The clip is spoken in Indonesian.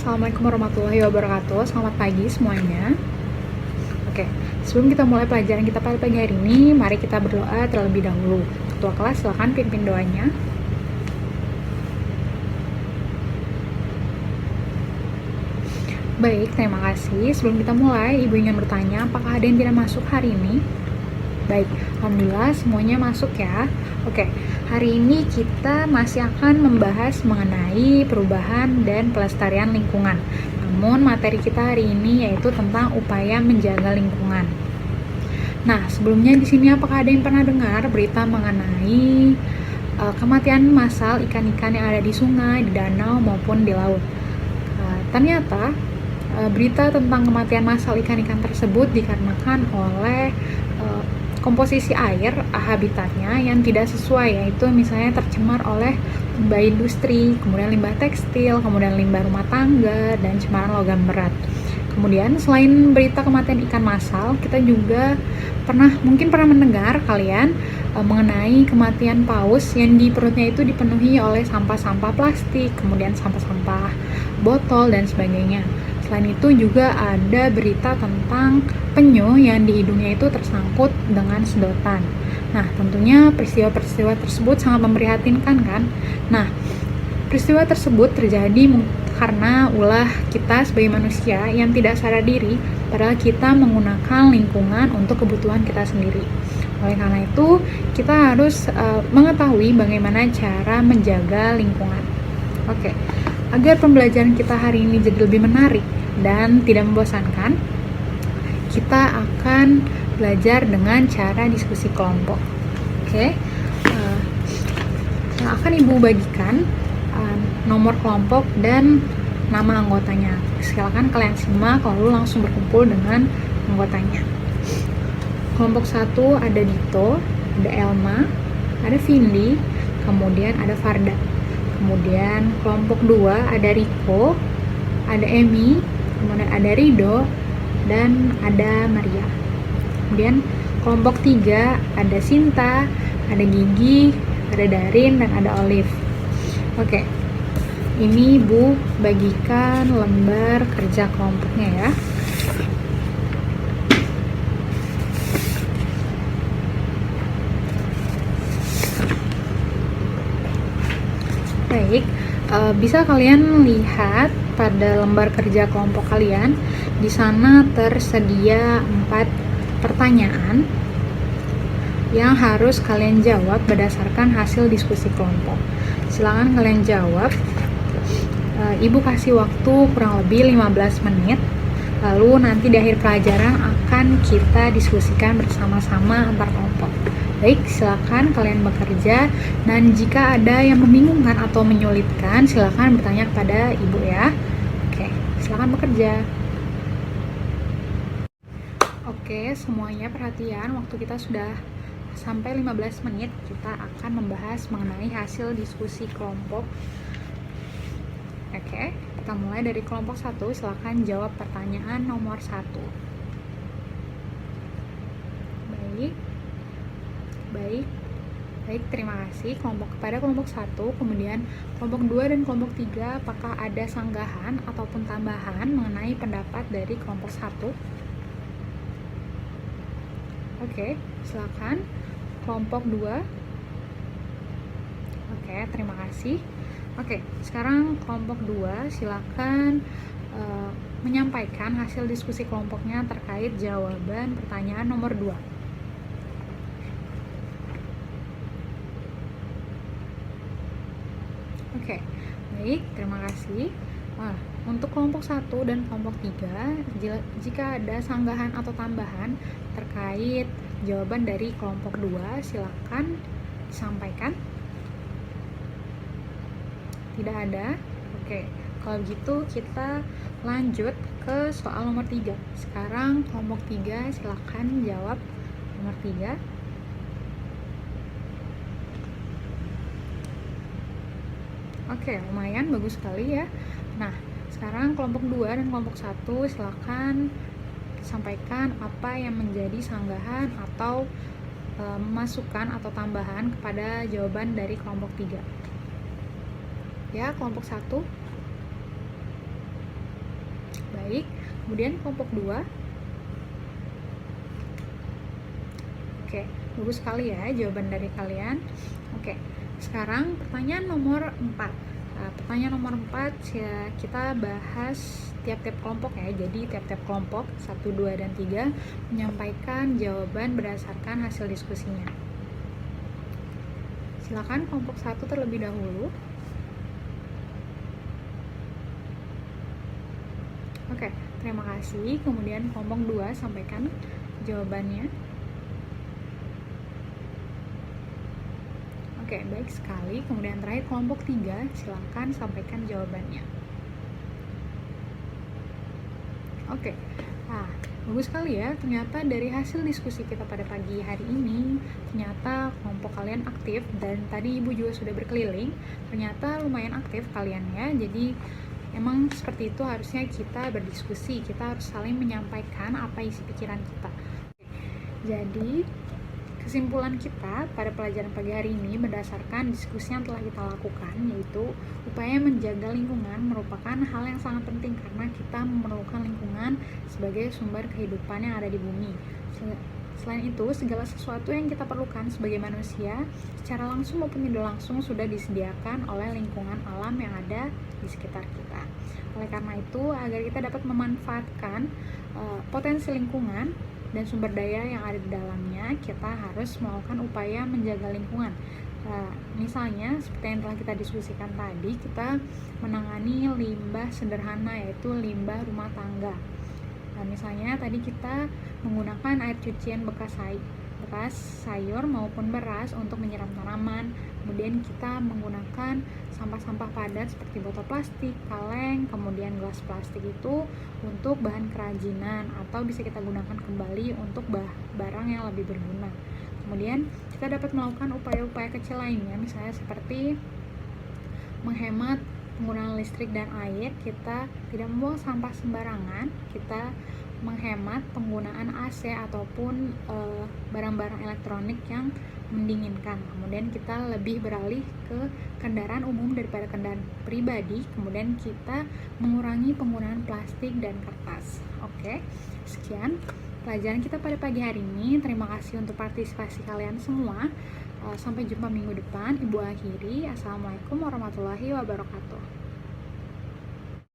Assalamualaikum warahmatullahi wabarakatuh. Selamat pagi semuanya. Oke, sebelum kita mulai pelajaran kita pada pagi hari ini, mari kita berdoa terlebih dahulu. Ketua kelas, silakan pimpin doanya. Baik, terima kasih. Sebelum kita mulai, Ibu ingin bertanya, apakah ada yang tidak masuk hari ini? Baik, alhamdulillah semuanya masuk ya. Oke, hari ini kita masih akan membahas mengenai perubahan dan pelestarian lingkungan. Namun materi kita hari ini yaitu tentang upaya menjaga lingkungan. Nah, sebelumnya di sini apakah ada yang pernah dengar berita mengenai kematian massal ikan-ikan yang ada di sungai, di danau maupun di laut? Ternyata berita tentang kematian massal ikan-ikan tersebut dikarenakan oleh komposisi air habitatnya yang tidak sesuai, yaitu misalnya tercemar oleh limbah industri, kemudian limbah tekstil, kemudian limbah rumah tangga, dan cemaran logam berat. Kemudian selain berita kematian ikan massal, kita juga mungkin pernah mendengar kalian mengenai kematian paus yang di perutnya itu dipenuhi oleh sampah-sampah plastik, kemudian sampah-sampah botol dan sebagainya. Selain itu juga ada berita tentang penyu yang di hidungnya itu tersangkut dengan sedotan. Nah, tentunya peristiwa-peristiwa tersebut sangat memprihatinkan kan? Nah, peristiwa tersebut terjadi karena ulah kita sebagai manusia yang tidak sadar diri, padahal kita menggunakan lingkungan untuk kebutuhan kita sendiri. Oleh karena itu, kita harus mengetahui bagaimana cara menjaga lingkungan. Oke. Agar pembelajaran kita hari ini jadi lebih menarik dan tidak membosankan, kita akan belajar dengan cara diskusi kelompok. Oke, yang akan Ibu bagikan nomor kelompok dan nama anggotanya. Silakan kalian simak lalu langsung berkumpul dengan anggotanya. Kelompok 1 ada Dito, ada Elma, ada Vindi, kemudian ada Farda. Kemudian kelompok 2 ada Riko, ada Emi, kemudian ada Rido, dan ada Maria. Kemudian kelompok 3 ada Sinta, ada Gigi, ada Darin, dan ada Olive. Oke, ini Ibu bagikan lembar kerja kelompoknya ya. Baik, bisa kalian lihat pada lembar kerja kelompok kalian, di sana tersedia 4 pertanyaan yang harus kalian jawab berdasarkan hasil diskusi kelompok. Silakan kalian jawab. Ibu kasih waktu kurang lebih 15 menit. Lalu nanti di akhir pelajaran akan kita diskusikan bersama-sama antar kelompok. Baik, silakan kalian bekerja, dan jika ada yang membingungkan atau menyulitkan, silakan bertanya kepada Ibu ya. Oke, silakan bekerja. Oke, semuanya perhatian, waktu kita sudah sampai 15 menit, kita akan membahas mengenai hasil diskusi kelompok. Oke, kita mulai dari kelompok 1, silakan jawab pertanyaan nomor 1. Baik, terima kasih kepada kelompok 1, kemudian kelompok 2 dan kelompok 3, apakah ada sanggahan ataupun tambahan mengenai pendapat dari kelompok 1? Oke, silakan. Kelompok 2. Oke, terima kasih. Oke, sekarang kelompok 2, silakan menyampaikan hasil diskusi kelompoknya terkait jawaban pertanyaan nomor 2. Oke, baik, terima kasih. Untuk kelompok 1 dan kelompok 3, jika ada sanggahan atau tambahan terkait jawaban dari kelompok 2, silakan disampaikan. Tidak ada? Oke, kalau gitu kita lanjut ke soal nomor 3. Sekarang kelompok 3, silakan jawab nomor 3. Oke, lumayan bagus sekali ya. Nah, sekarang kelompok 2 dan kelompok 1, silakan sampaikan apa yang menjadi sanggahan atau masukan atau tambahan kepada jawaban dari kelompok 3. Ya, kelompok 1. Baik, kemudian kelompok 2. Oke, bagus sekali ya jawaban dari kalian. Oke, sekarang pertanyaan nomor 4. Pertanyaan nomor 4 ya, kita bahas tiap-tiap kelompok ya. Jadi tiap-tiap kelompok 1, 2, dan 3 menyampaikan jawaban berdasarkan hasil diskusinya. Silakan kelompok 1 terlebih dahulu. Oke, terima kasih. Kemudian kelompok 2 sampaikan jawabannya. Oke, baik sekali. Kemudian terakhir kelompok 3, silakan sampaikan jawabannya. Oke, bagus sekali ya. Ternyata dari hasil diskusi kita pada pagi hari ini, ternyata kelompok kalian aktif, dan tadi Ibu juga sudah berkeliling. Ternyata lumayan aktif kalian ya. Jadi emang seperti itu harusnya kita berdiskusi. Kita harus saling menyampaikan apa isi pikiran kita. Jadi kesimpulan kita pada pelajaran pagi hari ini berdasarkan diskusi yang telah kita lakukan, yaitu upaya menjaga lingkungan merupakan hal yang sangat penting karena kita memerlukan lingkungan sebagai sumber kehidupan yang ada di bumi. Selain itu, segala sesuatu yang kita perlukan sebagai manusia secara langsung maupun tidak langsung sudah disediakan oleh lingkungan alam yang ada di sekitar kita. Oleh karena itu, agar kita dapat memanfaatkan potensi lingkungan dan sumber daya yang ada di dalamnya, kita harus melakukan upaya menjaga lingkungan. Misalnya seperti yang telah kita diskusikan tadi, kita menangani limbah sederhana, yaitu limbah rumah tangga. Misalnya tadi kita menggunakan air cucian bekas sayur maupun beras untuk menyiram tanaman. Kemudian kita menggunakan sampah-sampah padat seperti botol plastik, kaleng, kemudian gelas plastik itu untuk bahan kerajinan, atau bisa kita gunakan kembali untuk barang yang lebih berguna. Kemudian kita dapat melakukan upaya-upaya kecil lainnya, misalnya seperti menghemat penggunaan listrik dan air. Kita tidak membuang sampah sembarangan, kita menghemat penggunaan AC ataupun barang-barang elektronik yang mendinginkan. Kemudian kita lebih beralih ke kendaraan umum daripada kendaraan pribadi. Kemudian kita mengurangi penggunaan plastik dan kertas. Oke, sekian pelajaran kita pada pagi hari ini. Terima kasih untuk partisipasi kalian semua. Sampai jumpa minggu depan. Ibu akhiri. Assalamualaikum warahmatullahi wabarakatuh.